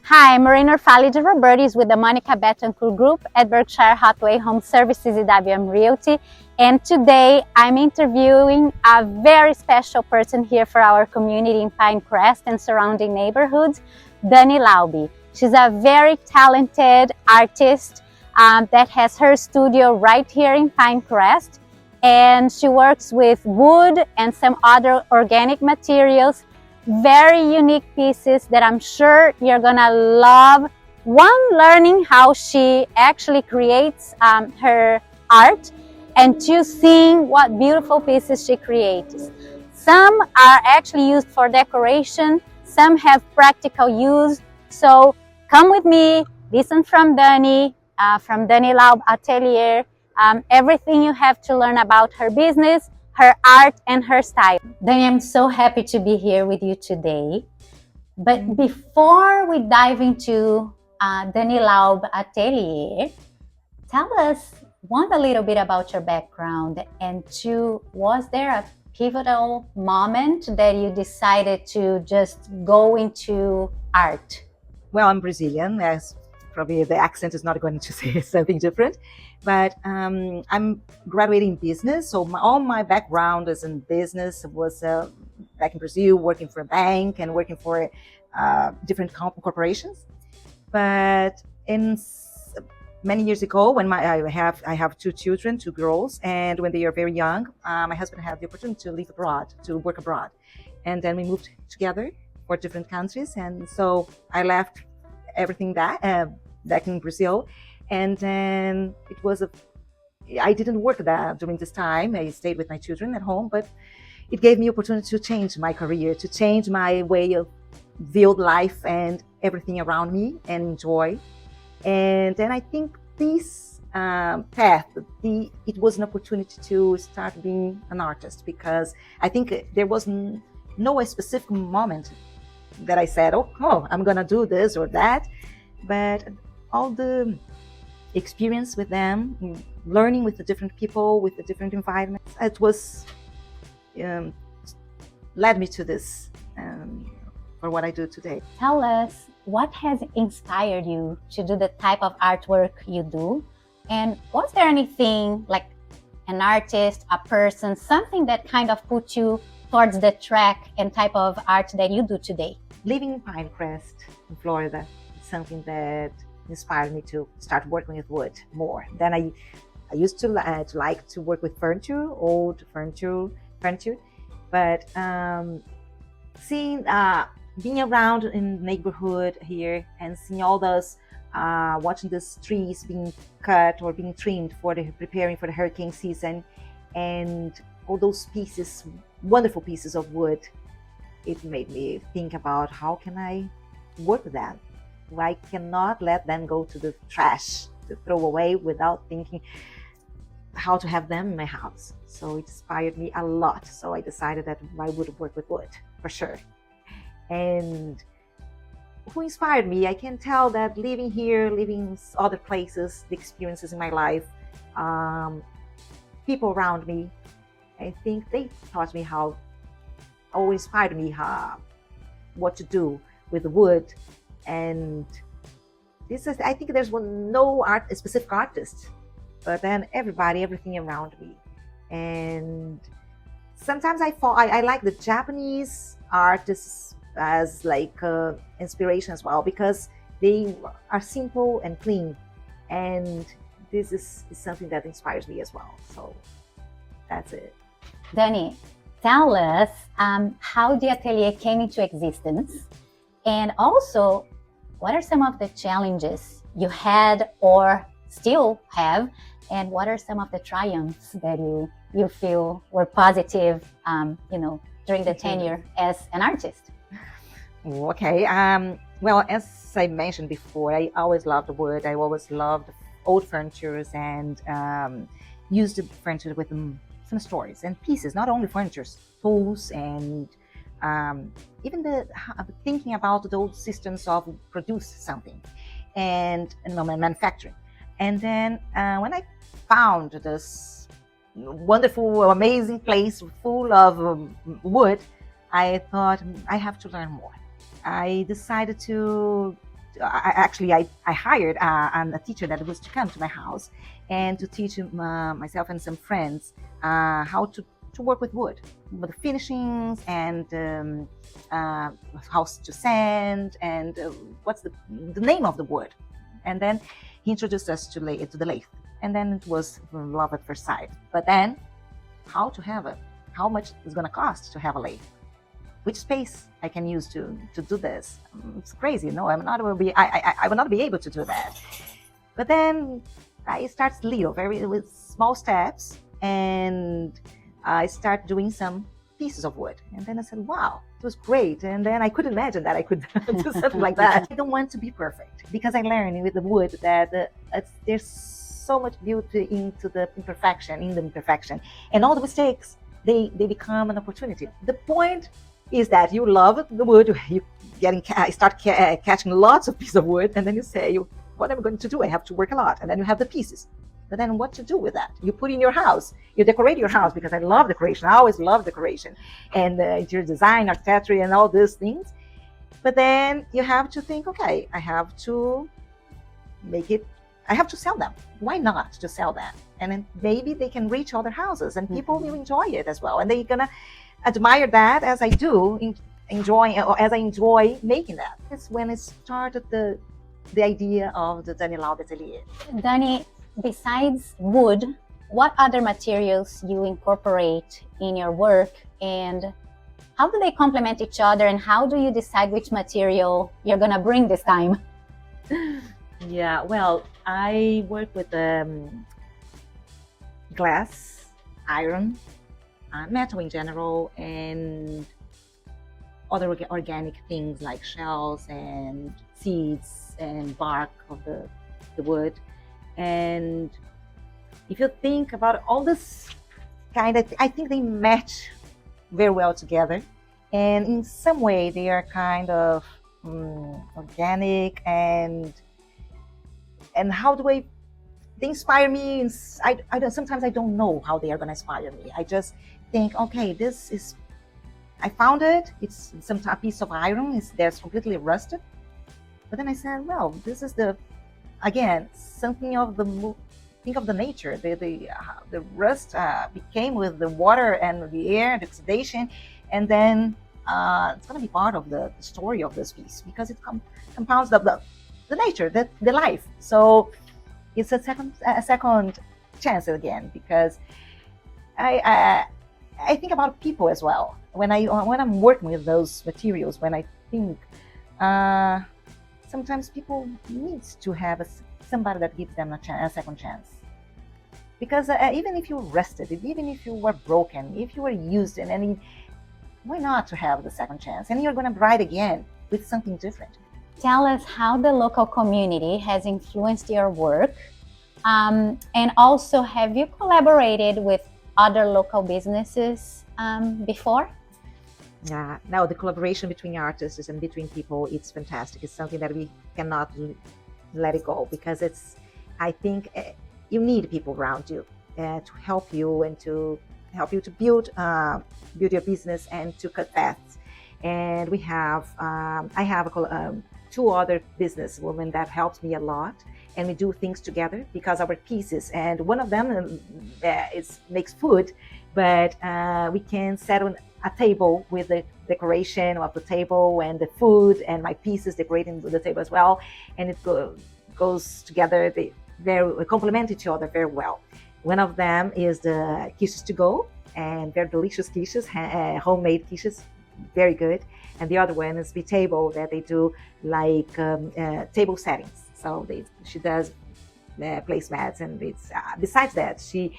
Hi, I'm Marina Orfali, DeRobertis with the Monica Betancourt Group at Berkshire, Hathaway, HomeServices, EWM Realty. And today I'm interviewing a very special person here for our community in Pinecrest and surrounding neighborhoods, Dani Laub. She's a very talented artist that has her studio right here in Pinecrest. And she works with wood and some other organic materials. Very unique pieces that I'm sure you're gonna love. One, learning how she actually creates her art, and two, seeing what beautiful pieces she creates. Some are actually used for decoration, some have practical use. So come with me, listen from Dani Laub Atelier, everything you have to learn about her business, her art, and her style. Dani, I'm so happy to be here with you today. But before we dive into Dani Laub Atelier, tell us, one, a little bit about your background, and two, was there a pivotal moment that you decided to just go into art? Well, I'm Brazilian, as probably the accent is not going to say something different, but I'm graduating in business, so all my background is in business. Was back in Brazil, working for a bank and working for different corporations. But many years ago, when I have two children, two girls, and when they are very young, my husband had the opportunity to live abroad, to work abroad, and then we moved together for different countries, and so I left everything back in Brazil, and then I didn't work that during this time. I stayed with my children at home, but it gave me opportunity to change my career, to change my way of view life and everything around me and enjoy. And then I think this path, it was an opportunity to start being an artist, because I think there was no specific moment that I said, oh, I'm gonna do this or that, but all the experience with them, learning with the different people, with the different environments, it was led me to this for what I do today. Tell us, what has inspired you to do the type of artwork you do? And was there anything, like an artist, a person, something that kind of put you towards the track and type of art that you do today? Living in Pinecrest, in Florida, is something that inspired me to start working with wood more. Then I used to like to work with furniture, old furniture, but seeing, being around in the neighborhood here and seeing all those, watching these trees being cut or being trimmed preparing for the hurricane season, and all those pieces, wonderful pieces of wood, it made me think about how can I work with that. I cannot let them go to the trash to throw away without thinking how to have them in my house. So it inspired me a lot. So I decided that I would work with wood for sure. And who inspired me? I can tell that living here, living in other places, the experiences in my life, people around me, I think they taught me inspired me what to do with the wood. And this is, I think there's no specific artist, but then everything around me. And sometimes I like the Japanese artists as like inspiration as well, because they are simple and clean, and this is something that inspires me as well. So that's it. Dani, tell us how the atelier came into existence, and also what are some of the challenges you had or still have, and what are some of the triumphs that you feel were positive, during the tenure as an artist? Okay. Well, as I mentioned before, I always loved wood. I always loved old furniture and used the furniture with some stories and pieces, not only furniture, tools, and even thinking about those systems of produce something and manufacturing. And then when I found this wonderful, amazing place full of wood, I thought I have to learn more. I decided to I hired a teacher that was to come to my house and to teach myself and some friends how to work with wood, with the finishings and how to sand and what's the name of the wood. And then he introduced us to the lathe. And then it was love at first sight. But then, how to have it? How much is going to cost to have a lathe? Which space I can use to do this? It's crazy. No, I will not be able to do that. But then I start little, with small steps, and I start doing some pieces of wood. And then I said, wow, it was great. And then I couldn't imagine that I could do something like that. I don't want to be perfect, because I learned with the wood that there's so much beauty into the imperfection, and all the mistakes, they become an opportunity. The point is that you love the wood, you start catching lots of pieces of wood, and then you say, what am I going to do? I have to work a lot. And then you have the pieces. But then what to do with that? You put in your house, you decorate your house, because I love decoration. I always love decoration and interior design, architecture, and all these things. But then you have to think, okay, I have to sell them. Why not to sell them? And then maybe they can reach other houses and people will enjoy it as well. And they're gonna admire that as I do, as I enjoy making that. It's when it started the idea of the Dani Laub Atelier. Dani, besides wood, what other materials you incorporate in your work, and how do they complement each other, and how do you decide which material you're gonna bring this time? Yeah, well, I work with glass, iron, metal in general, and other organic things like shells and seeds and bark of the wood. And if you think about all this I think they match very well together. And in some way, they are kind of organic and how do they inspire me? Sometimes I don't know how they are going to inspire me. I just think, okay, I found it. It's a piece of iron. There's completely rusted. But then I said, well, this is again, something of think of the nature. The rust became with the water and the air, the oxidation, and then it's going to be part of the story of this piece, because it compounds the nature, the life. So it's a second chance again, because I think about people as well. When I'm working with those materials, when I think sometimes people need to have somebody that gives them a second chance. Because even if you're rusted, even if you were broken, if you were used, why not to have the second chance? And you're going to write again with something different. Tell us how the local community has influenced your work. And also, have you collaborated with other local businesses before? Yeah, no, the collaboration between artists and between people, it's fantastic. It's something that we cannot let it go, because I think you need people around you to help you and to help you to build your business and to cut paths. And I have two other business women that helps me a lot, and we do things together because our pieces, and one of them makes food, but we can set on a table with the decoration of the table and the food, and my pieces decorating the table as well, and it goes together. They complement each other very well. One of them is the quiches to go, and they're delicious quiches, homemade quiches, very good. And the other one is the table that they do like table settings. So she does placemats, and besides that, she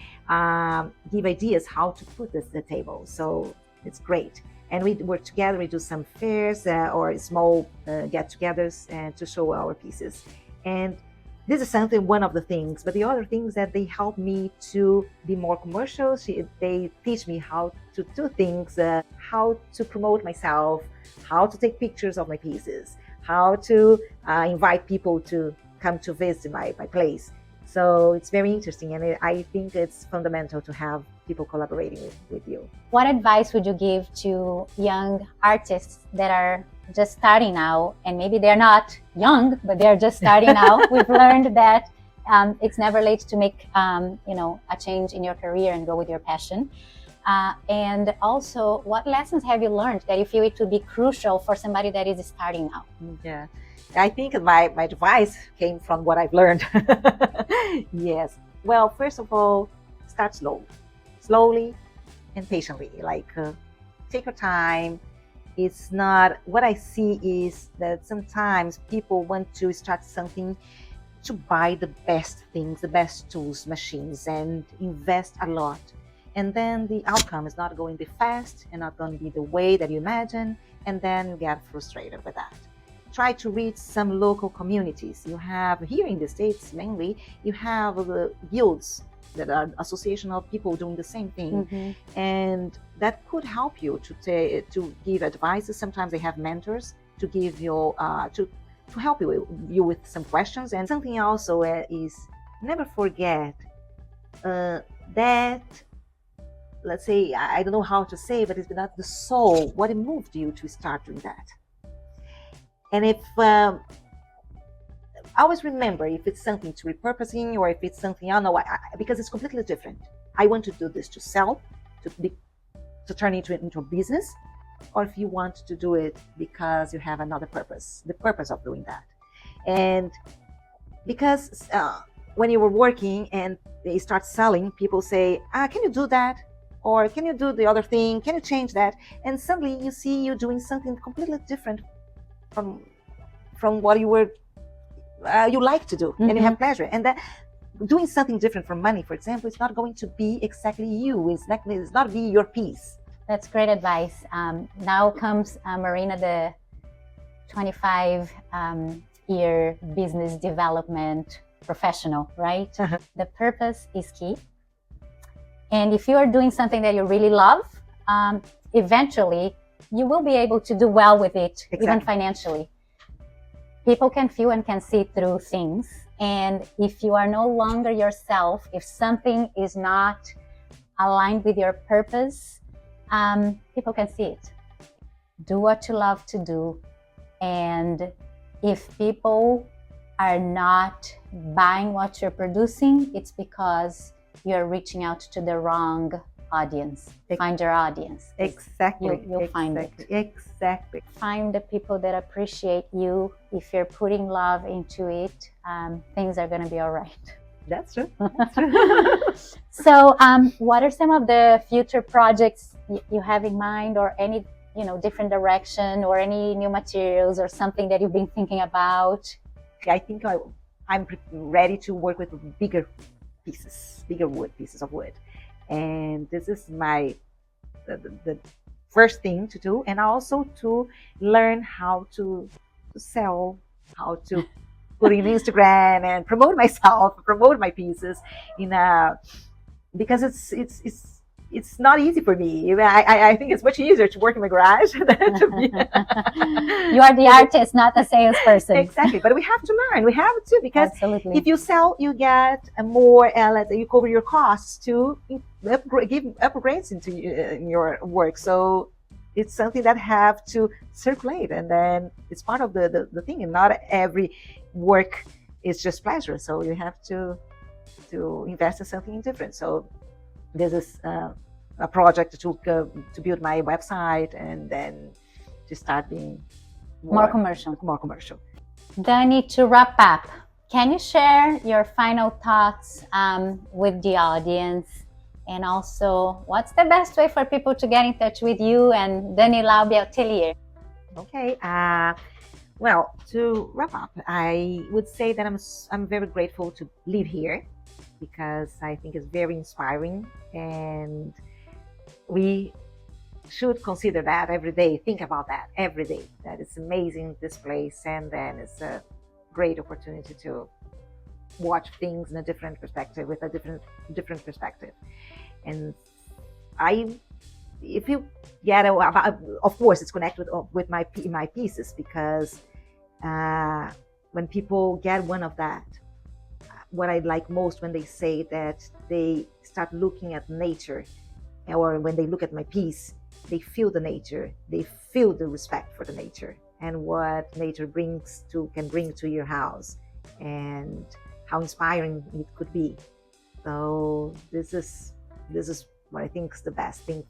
give ideas how to put the table. So it's great. And we work together. We do some fairs or small get-togethers to show our pieces. And this is one of the things. But the other things that they help me to be more commercial. They teach me how to do things, how to promote myself, how to take pictures of my pieces, how to invite people to come to visit my place. So it's very interesting, and I think it's fundamental to have people collaborating with you. What advice would you give to young artists that are just starting now, and maybe they're not young, but they're just starting now, we've learned that it's never late to make a change in your career and go with your passion. And also, what lessons have you learned that you feel it would be crucial for somebody that is starting now? Yeah, I think my advice came from what I've learned. Yes. Well, first of all, start slowly and patiently. Take your time. It's not, what I see is that sometimes people want to start something to buy the best things, the best tools, machines, and invest a lot. And then the outcome is not going to be fast and not going to be the way that you imagine, and then you get frustrated with that. Try to reach some local communities. You have, here in the States mainly, you have the guilds that are association of people doing the same thing, and that could help you to give advices. Sometimes they have mentors to give you to help you with some questions. And something also is, never forget that, let's say, I don't know how to say, but it's not the soul, what it moved you to start doing that. And if always remember, if it's something to repurposing or if it's something, I don't know, because it's completely different. I want to do this to sell, to turn it into a business, or if you want to do it because you have another purpose, the purpose of doing that. And because when you were working and they start selling, people say, can you do that? Or can you do the other thing? Can you change that? And suddenly you see you doing something completely different from what you were you like to do, and you have pleasure. And that doing something different from money, for example, is not going to be exactly you. It's not be your piece. That's great advice. Now comes Marina, the 25-year business development professional, right? The purpose is key. And if you are doing something that you really love, eventually you will be able to do well with it, even financially. People can feel and can see through things. And if you are no longer yourself, if something is not aligned with your purpose, people can see it. Do what you love to do. And if people are not buying what you're producing, it's because you're reaching out to the wrong audience. Find your audience. Exactly. You'll find it. Exactly. Find the people that appreciate you. If you're putting love into it, things are going to be all right. That's true. That's true. So, what are some of the future projects you have in mind, or any different direction, or any new materials, or something that you've been thinking about? I think I'm ready to work with bigger pieces of wood. And this is the first thing to do, and also to learn how to sell, how to put in Instagram and promote myself, promote my pieces because it's not easy for me. I think it's much easier to work in my garage than to be. You are the artist, not the salesperson. Exactly, but we have to learn. We have to, because Absolutely. if you sell, you get more. You cover your costs to give upgrades in your work. So it's something that have to circulate, and then it's part of the thing. And not every work is just pleasure. So you have to invest in something different. So this is a project to build my website, and then to start being more commercial. Dani, to wrap up, can you share your final thoughts with the audience? And also, what's the best way for people to get in touch with you and Dani Laub Atelier? Okay. Well, to wrap up, I would say that I'm very grateful to live here, because I think it's very inspiring, and we should consider that every day. Think about that every day. That it's amazing, this place, and then it's a great opportunity to watch things in a different perspective, with a different perspective. And if you get of course, it's connected with my pieces, because when people get one of that, what I like most, when they say that they start looking at nature, or when they look at my piece, they feel the nature, they feel the respect for the nature. and what nature can bring to your house, and how inspiring it could be. So this is what I think is the best thing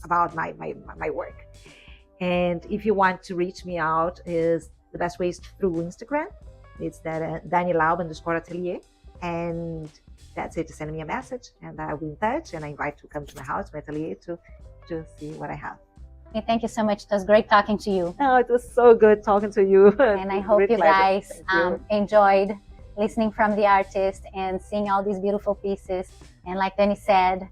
about my work. And if you want to reach me out, is the best way is through Instagram. It's that Dani Laub Atelier, and that's it. To send me a message, and I'll be in touch. And I invite you to come to my house, my atelier, to see what I have. Thank you so much. It was great talking to you. Oh, it was so good talking to you. And I hope you guys enjoyed listening from the artist and seeing all these beautiful pieces. And like Dani said,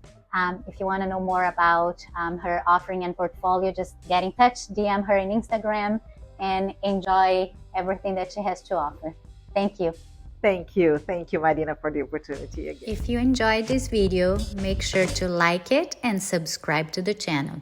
if you want to know more about her offering and portfolio, just get in touch, DM her on Instagram, and enjoy everything that she has to offer. Thank you. Thank you, Marina, for the opportunity again. If you enjoyed this video, make sure to like it and subscribe to the channel.